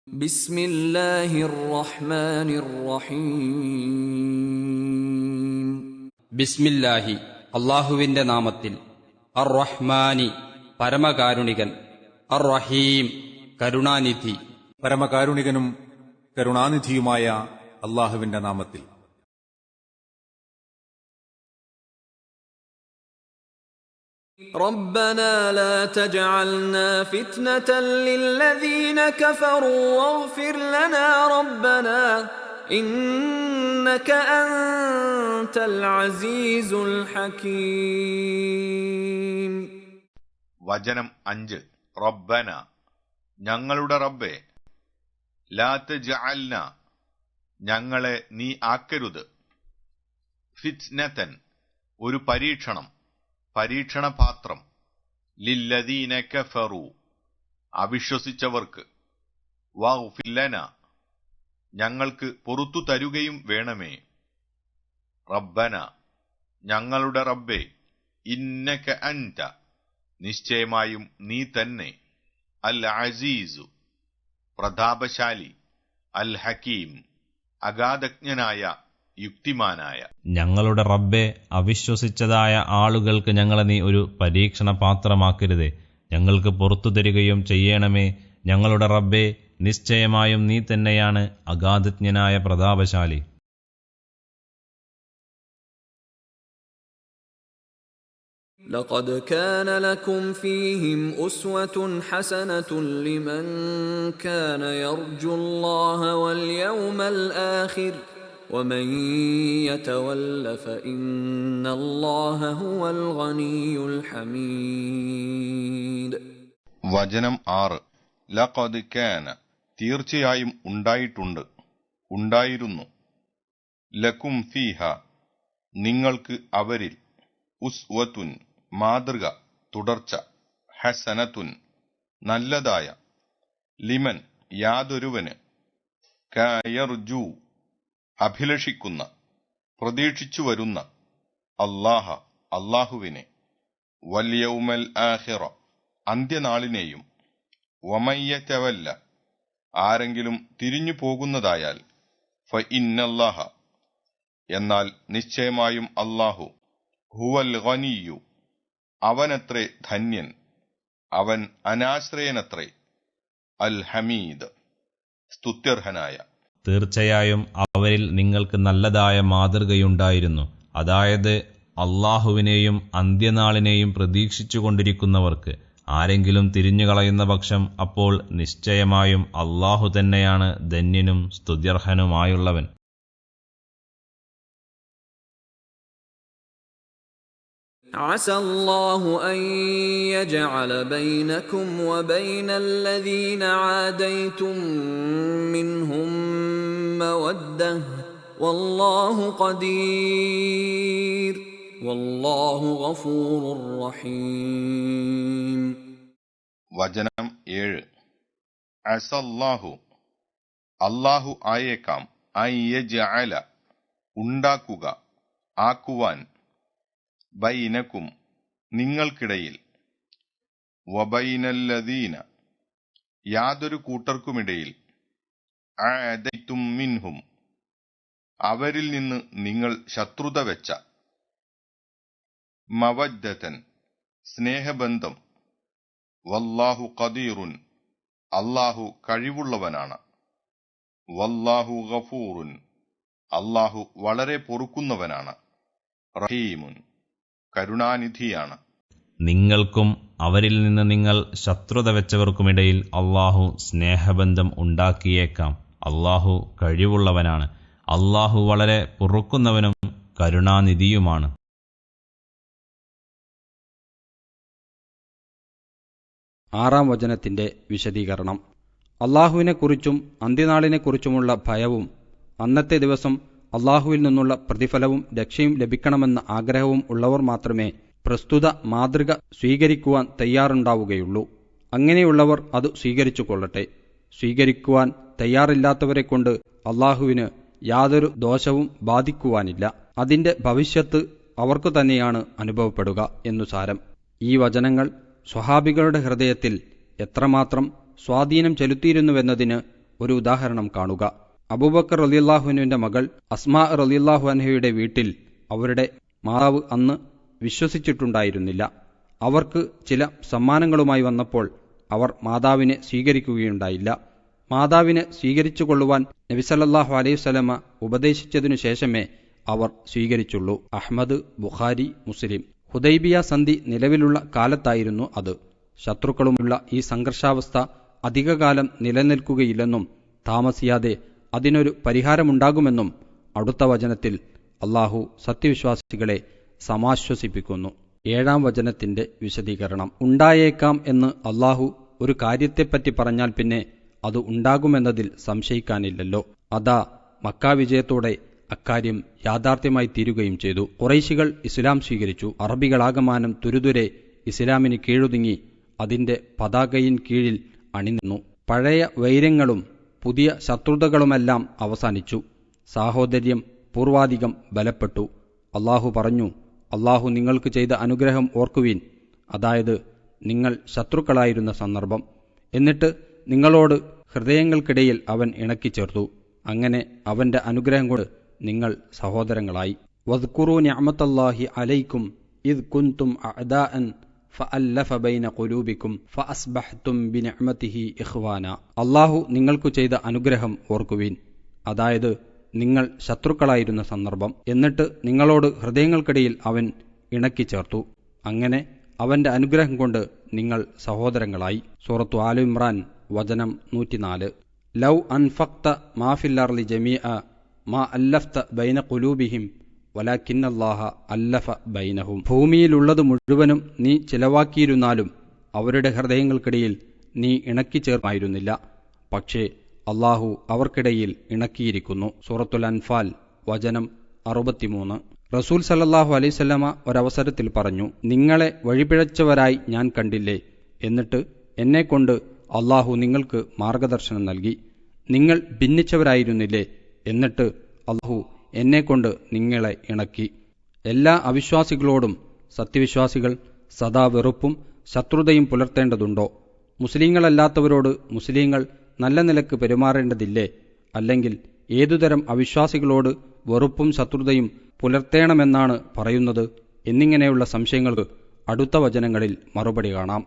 بسم الله الرحمن الرحيم ബിസ്മില്ലാഹി അള്ളാഹുവിന്റെ നാമത്തിൽ. അർ റഹ്മാനി പരമകാരുണികൻ, അർ റഹീം കരുണാനിധി. പരമകാരുണികനും കരുണാനിധിയുമായ അള്ളാഹുവിന്റെ നാമത്തിൽ. ربنا لا تجعلنا فتنة للذين كفروا واغفر لنا ربنا إنك أنت العزيز الحكيم. വചനം 5. റബ്ബന ഞങ്ങളുടെ റബ്ബേ, ലാ തജഅൽന ഞങ്ങളെ നീ ആക്കരുത്, ഫിത്നതൻ ഒരു പരീക്ഷണപാത്രം, ലില്ലദീന കഫറു അവിശ്വസിച്ചവർക്ക്, വഗ്ഫിർ ലനാ ഞങ്ങൾക്ക് പൊറുത്തു തരുകയും വേണമേ, റബ്ബന ഞങ്ങളുടെ റബ്ബേ, ഇന്നക അൻത നിശ്ചയമായും നീ തന്നെ, അൽ അസീസു പ്രതാപശാലി, അൽ ഹക്കീം അഗാധജ്ഞനായ യുക്തിമാനായ. ഞങ്ങളുടെ റബ്ബെ, അവിശ്വസിച്ചതായ ആളുകൾക്ക് ഞങ്ങളെ നീ ഒരു പരീക്ഷണ പാത്രമാക്കരുതേ, ഞങ്ങൾക്ക് പുറത്തു തരികയും ചെയ്യണമേ. ഞങ്ങളുടെ റബ്ബെ, നിശ്ചയമായും നീ തന്നെയാണ് അഗാധജ്ഞനായ പ്രതാപശാലി. لقد كان لكم فيهم أسوة حسنة لمن كان يرجو الله واليوم الآخر ومن يتول فإن الله هو الغني الحميد. വചനം 6. ലഖദ് കാന തീർച്ചയായും ഉണ്ടായിരുന്നു, ലക്കും ഫീഹ നിങ്ങൾക്ക് അവരിൽ, ഉസ്വത്തുൻ മാതൃക, തുടർച്ച, ഹസനത്തുൻ നല്ലതായ, ലിമൻ യാതൊരുവന്, കയർജു അഭിലഷിക്കുന്ന, പ്രതീക്ഷിച്ചു വരുന്ന, അല്ലാഹുവിനെ, വൽയൗമൽ ആഖിറ അന്ത്യനാളിനെയും, വമയ്യതവല്ല ആരെങ്കിലും തിരിഞ്ഞു പോകുന്നതായാൽ, ഫഇന്നല്ലാഹ എന്നാൽ നിശ്ചയമായും അല്ലാഹു, ഹുവൽ ഗനിയ്യു അവനത്രേ ധന്യൻ, അവൻ അനാശ്രയനത്രേ, അൽ ഹമീദ് സ്തുത്യർഹനായ. തീർച്ചയായും അവരിൽ നിങ്ങൾക്ക് നല്ലതായ മാതൃകയുണ്ടായിരുന്നു, അതായത് അള്ളാഹുവിനെയും അന്ത്യനാളിനെയും പ്രതീക്ഷിച്ചുകൊണ്ടിരിക്കുന്നവർക്ക്. ആരെങ്കിലും തിരിഞ്ഞുകളയുന്ന പക്ഷം അപ്പോൾ നിശ്ചയമായും അള്ളാഹു തന്നെയാണ് ധന്യനും സ്തുത്യർഹനുമായുള്ളവൻ. عسى الله أن يجعل بينكم وبين الذين عاديتم منهم مودة والله قدير والله غفور رحيم. വചനം 7. അസല്ലാഹു അല്ലാഹു ആയേക്കാം, അയ്യജഅല ഉണ്ടാക്കുക, ആക്കുവാൻ, ബൈനക്കും നിങ്ങൾക്കിടയിൽ, വബൈനല്ലദീന യാതൊരു കൂട്ടർക്കുമിടയിൽ, ആദൈതും മിൻഹും അവരിൽ നിന്ന് നിങ്ങൾ ശത്രുത വെച്ച, മവദ്ദതൻ സ്നേഹബന്ധം, വല്ലാഹു ഖദീറുൻ അല്ലാഹു കഴിവുള്ളവനാണ്, വല്ലാഹു ഗഫൂറുൻ അല്ലാഹു വളരെ പൊറുക്കുന്നവനാണ്, റഹീമുൻ കരുണാനിധിയാണ്. നിങ്ങൾക്കും അവരിൽ നിന്ന് നിങ്ങൾ ശത്രുത വെച്ചവർക്കുമിടയിൽ അള്ളാഹു സ്നേഹബന്ധം ഉണ്ടാക്കിയേക്കാം. അള്ളാഹു കഴിവുള്ളവനാണ്, അള്ളാഹു വളരെ പൊറുക്കുന്നവനും കരുണാനിധിയുമാണ്. ആറാം വചനത്തിന്റെ വിശദീകരണം. അള്ളാഹുവിനെക്കുറിച്ചും അന്ത്യനാളിനെക്കുറിച്ചുമുള്ള ഭയവും അന്നത്തെ ദിവസം അള്ളാഹുവിൽ നിന്നുള്ള പ്രതിഫലവും രക്ഷയും ലഭിക്കണമെന്ന ആഗ്രഹവും ഉള്ളവർ മാത്രമേ പ്രസ്തുത മാതൃക സ്വീകരിക്കുവാൻ തയ്യാറുണ്ടാവുകയുള്ളൂ. അങ്ങനെയുള്ളവർ അത് സ്വീകരിച്ചു കൊള്ളട്ടെ. സ്വീകരിക്കുവാൻ തയ്യാറില്ലാത്തവരെക്കൊണ്ട് അള്ളാഹുവിന് യാതൊരു ദോഷവും ബാധിക്കുവാനില്ല. അതിന്റെ ഭവിഷ്യത്ത് അവർക്കു തന്നെയാണ് അനുഭവപ്പെടുക എന്നു സാരം. ഈ വചനങ്ങൾ സ്വഹാബികളുടെ ഹൃദയത്തിൽ എത്രമാത്രം സ്വാധീനം ചെലുത്തിയിരുന്നുവെന്നതിന് ഒരു ഉദാഹരണം കാണുക. അബൂബക്കർ റളിയല്ലാഹുവിന്റെ മകൾ അസ്മാ റളിയല്ലാഹു അൻഹയുടെ വീട്ടിൽ അവരുടെ മാതാവ് അന്ന് വിശ്വസിച്ചിട്ടുണ്ടായിരുന്നില്ല. അവർക്ക് ചില സമ്മാനങ്ങളുമായി വന്നപ്പോൾ അവർ മാതാവിനെ സ്വീകരിക്കുകയുണ്ടായില്ല. മാതാവിനെ സ്വീകരിച്ചുകൊള്ളുവാൻ നബി സല്ലല്ലാഹു അലൈഹി വസല്ലമ ഉപദേശിച്ചതിനു ശേഷമേ അവർ സ്വീകരിച്ചുള്ളൂ. അഹ്മദ്, ബുഖാരി, മുസ്ലിം. ഹുദൈബിയ സന്ധി നിലവിലുള്ള കാലത്തായിരുന്നു അത്. ശത്രുക്കളുമുള്ള ഈ സംഘർഷാവസ്ഥ അധികകാലം നിലനിൽക്കുകയില്ലെന്നും താമസിയാതെ അതിനൊരു പരിഹാരമുണ്ടാകുമെന്നും അടുത്ത വചനത്തിൽ അള്ളാഹു സത്യവിശ്വാസികളെ സമാശ്വസിപ്പിക്കുന്നു. 7-ാം വചനത്തിന്റെ വിശദീകരണം. ഉണ്ടായേക്കാം എന്ന് അള്ളാഹു ഒരു കാര്യത്തെപ്പറ്റി പറഞ്ഞാൽ പിന്നെ അത് ഉണ്ടാകുമെന്നതിൽ സംശയിക്കാനില്ലല്ലോ. അതാ മക്കാ വിജയത്തോടെ അക്കാര്യം യാഥാർത്ഥ്യമായി തീരുകയും ചെയ്തു. ഖുറൈശികൾ ഇസ്ലാം സ്വീകരിച്ചു. അറബികളാകമാനം തുരുതുരെ ഇസ്ലാമിന് കീഴൊതുങ്ങി അതിന്റെ പതാകയിൻ കീഴിൽ അണിനിന്നു. പഴയ വൈര്യങ്ങളും പുതിയ ശത്രുതകളുമെല്ലാം അവസാനിച്ചു. സാഹോദര്യം പൂർവാധികം ബലപ്പെട്ടു. അള്ളാഹു പറഞ്ഞു, അള്ളാഹു നിങ്ങൾക്ക് ചെയ്ത അനുഗ്രഹം ഓർക്കുവീൻ, അതായത് നിങ്ങൾ ശത്രുക്കളായിരുന്ന സന്ദർഭം. എന്നിട്ട് നിങ്ങളോട് ഹൃദയങ്ങൾക്കിടയിൽ അവൻ ഇണക്കിച്ചേർത്തു. അങ്ങനെ അവന്റെ അനുഗ്രഹം കൊണ്ട് നിങ്ങൾ സഹോദരങ്ങളായി. വദ്കുറൂ നിഅമത്തല്ലാഹി അലൈക്കും ഇദ് കുൻതും അഅദാഅൻ ഫഅല്ലഫ ബൈന ഖുലൂബിക്കും ഫഅസ്ബഹ്തും ബിനിഅമതിഹി ഇഖ്വാന. അള്ളാഹു നിങ്ങൾക്കു ചെയ്ത അനുഗ്രഹം ഓർക്കുവീൻ, അതായത് നിങ്ങൾ ശത്രുക്കളായിരുന്ന സന്ദർഭം. എന്നിട്ട് നിങ്ങളോട് ഹൃദയങ്ങൾക്കിടയിൽ അവൻ ഇണക്കിച്ചേർത്തു. അങ്ങനെ അവന്റെ അനുഗ്രഹം കൊണ്ട് നിങ്ങൾ സഹോദരങ്ങളായി. സൂറത്തു ആലു ഇമ്രാൻ വചനം 104. ലൗ അൻഫഖ്ത മാ ഫിൽ അർളി ജമീഅ മാ അല്ലഫ്ത ബൈന ഖുലൂബിഹിം വലാകിന്നല്ലാഹ അല്ലഫ ബൈനഹും. ഭൂമിയിലുള്ളത് മുഴുവനും നീ ചിലവാക്കിയിരുന്നാലും അവരുടെ ഹൃദയങ്ങൾക്കിടയിൽ നീ ഇണക്കിച്ചേർമായിരുന്നില്ല. പക്ഷേ അള്ളാഹു അവർക്കിടയിൽ ഇണക്കിയിരിക്കുന്നു. സൂറത്തുൽ അൻഫാൽ വചനം 63. റസൂൽ സല്ലല്ലാഹു അലൈഹി വസല്ലമ ഒരവസരത്തിൽ പറഞ്ഞു, നിങ്ങളെ വഴിപിഴച്ചവരായി ഞാൻ കണ്ടില്ലേ, എന്നിട്ട് എന്നെക്കൊണ്ട് അള്ളാഹു നിങ്ങൾക്ക് മാർഗദർശനം നൽകി. നിങ്ങൾ ഭിന്നിച്ചവരായിരുന്നില്ലേ, എന്നിട്ട് അള്ളാഹു എന്നെക്കൊണ്ട് നിങ്ങളെ ഇണക്കി. എല്ലാ അവിശ്വാസികളോടും സത്യവിശ്വാസികൾ സദാ വെറുപ്പും ശത്രുതയും പുലർത്തേണ്ടതുണ്ടോ? മുസ്ലിങ്ങളല്ലാത്തവരോട് മുസ്ലിങ്ങൾ നല്ല നിലക്ക് പെരുമാറേണ്ടതില്ലേ? അല്ലെങ്കിൽ ഏതുതരം അവിശ്വാസികളോട് വെറുപ്പും ശത്രുതയും പുലർത്തേണമെന്നാണ് പറയുന്നത്? എന്നിങ്ങനെയുള്ള സംശയങ്ങൾക്ക് അടുത്ത വചനങ്ങളിൽ മറുപടി കാണാം.